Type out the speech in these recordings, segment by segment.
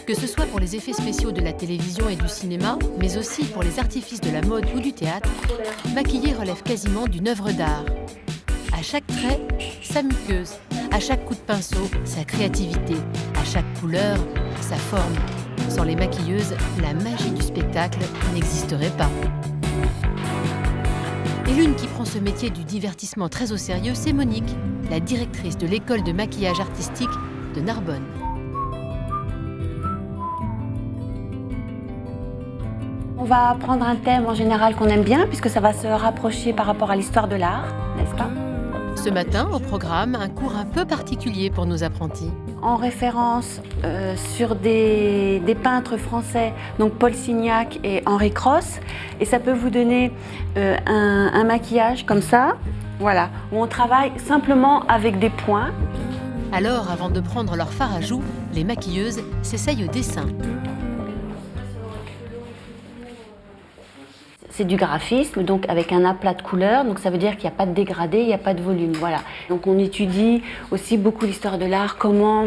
Que ce soit pour les effets spéciaux de la télévision et du cinéma, mais aussi pour les artifices de la mode ou du théâtre, maquiller relève quasiment d'une œuvre d'art. À chaque trait, sa muqueuse. À chaque coup de pinceau, sa créativité. À chaque couleur, sa forme. Sans les maquilleuses, la magie du spectacle n'existerait pas. Et l'une qui prend ce métier du divertissement très au sérieux, c'est Monique, la directrice de l'école de maquillage artistique de Narbonne. On va prendre un thème en général qu'on aime bien, puisque ça va se rapprocher par rapport à l'histoire de l'art, n'est-ce pas? Ce matin, au programme, un cours un peu particulier pour nos apprentis. En référence sur des peintres français, donc Paul Signac et Henri Cross. Et ça peut vous donner un maquillage comme ça, voilà, où on travaille simplement avec des points. Alors, avant de prendre leur fard à joues, les maquilleuses s'essayent au dessin. C'est du graphisme, donc avec un aplat de couleurs, donc ça veut dire qu'il n'y a pas de dégradé, il n'y a pas de volume, voilà. Donc on étudie aussi beaucoup l'histoire de l'art, comment,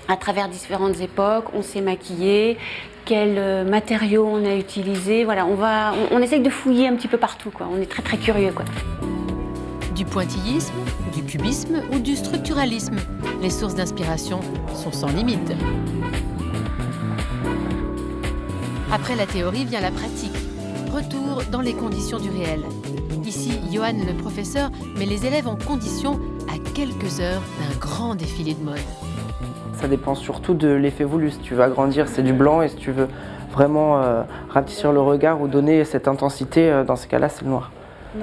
à travers différentes époques, on s'est maquillé, quels matériaux on a utilisés, voilà. On essaye de fouiller un petit peu partout, quoi. On est très très curieux, quoi. Du pointillisme, du cubisme ou du structuralisme, les sources d'inspiration sont sans limite. Après la théorie vient la pratique. Retour dans les conditions du réel. Ici, Johan, le professeur, met les élèves en condition à quelques heures d'un grand défilé de mode. Ça dépend surtout de l'effet voulu. Si tu veux agrandir, c'est du blanc, et si tu veux vraiment rapetisser le regard ou donner cette intensité, dans ces cas-là, c'est le noir.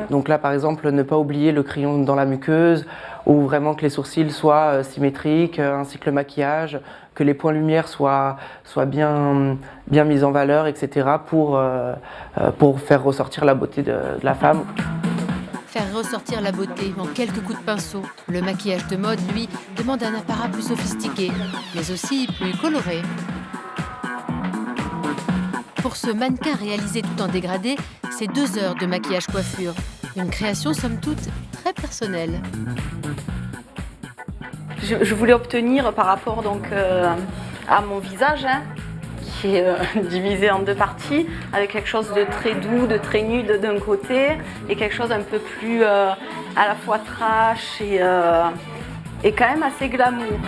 Donc là, par exemple, ne pas oublier le crayon dans la muqueuse, ou vraiment que les sourcils soient symétriques, ainsi que le maquillage, que les points lumière soient bien mis en valeur, etc. pour faire ressortir la beauté de la femme. Faire ressortir la beauté en quelques coups de pinceau. Le maquillage de mode, lui, demande un apparat plus sophistiqué, mais aussi plus coloré. Pour ce mannequin réalisé tout en dégradé, c'est 2 heures de maquillage coiffure. Une création, somme toute, très personnelle. Je voulais obtenir par rapport donc, à mon visage, qui est divisé en 2 parties, avec quelque chose de très doux, de très nude d'un côté, et quelque chose un peu plus à la fois trash et quand même assez glamour.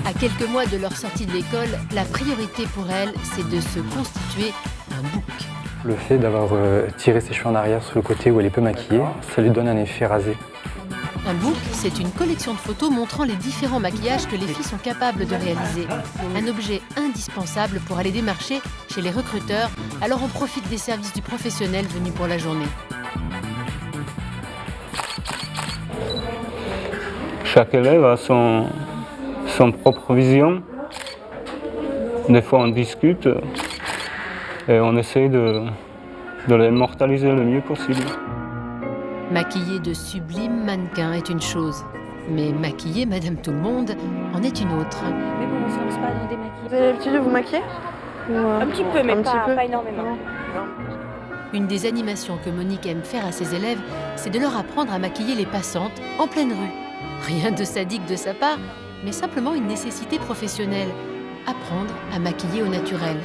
À quelques mois de leur sortie de l'école, la priorité pour elle, c'est de se constituer un bouc. Le fait d'avoir tiré ses cheveux en arrière sur le côté où elle est peu maquillée, ça lui donne un effet rasé. Un book, c'est une collection de photos montrant les différents maquillages que les filles sont capables de réaliser. Un objet indispensable pour aller démarcher chez les recruteurs, alors on profite des services du professionnel venu pour la journée. Chaque élève a son propre vision. Des fois on discute et on essaie de l'immortaliser le mieux possible. Maquiller de sublimes mannequins est une chose, mais maquiller Madame Tout-le-Monde en est une autre. Mais bon, on ne se lance pas dans des maquillages. Vous avez l'habitude de vous maquiller? Un petit peu, mais pas énormément. Une des animations que Monique aime faire à ses élèves, c'est de leur apprendre à maquiller les passantes en pleine rue. Rien de sadique de sa part, mais simplement une nécessité professionnelle. Apprendre à maquiller au naturel.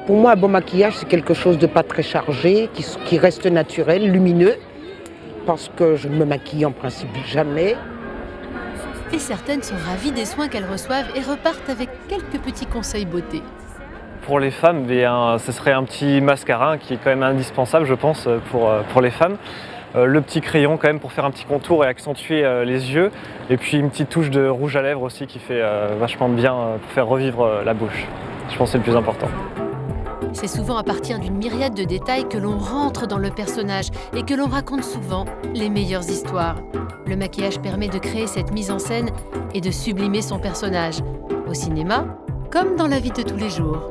Pour moi, un bon maquillage, c'est quelque chose de pas très chargé, qui reste naturel, lumineux, parce que je ne me maquille en principe jamais. Et certaines sont ravies des soins qu'elles reçoivent et repartent avec quelques petits conseils beauté. Pour les femmes, ce serait un petit mascara qui est quand même indispensable, je pense, pour les femmes. Le petit crayon quand même pour faire un petit contour et accentuer les yeux. Et puis une petite touche de rouge à lèvres aussi qui fait vachement bien pour faire revivre la bouche. Je pense que c'est le plus important. C'est souvent à partir d'une myriade de détails que l'on rentre dans le personnage et que l'on raconte souvent les meilleures histoires. Le maquillage permet de créer cette mise en scène et de sublimer son personnage, au cinéma comme dans la vie de tous les jours.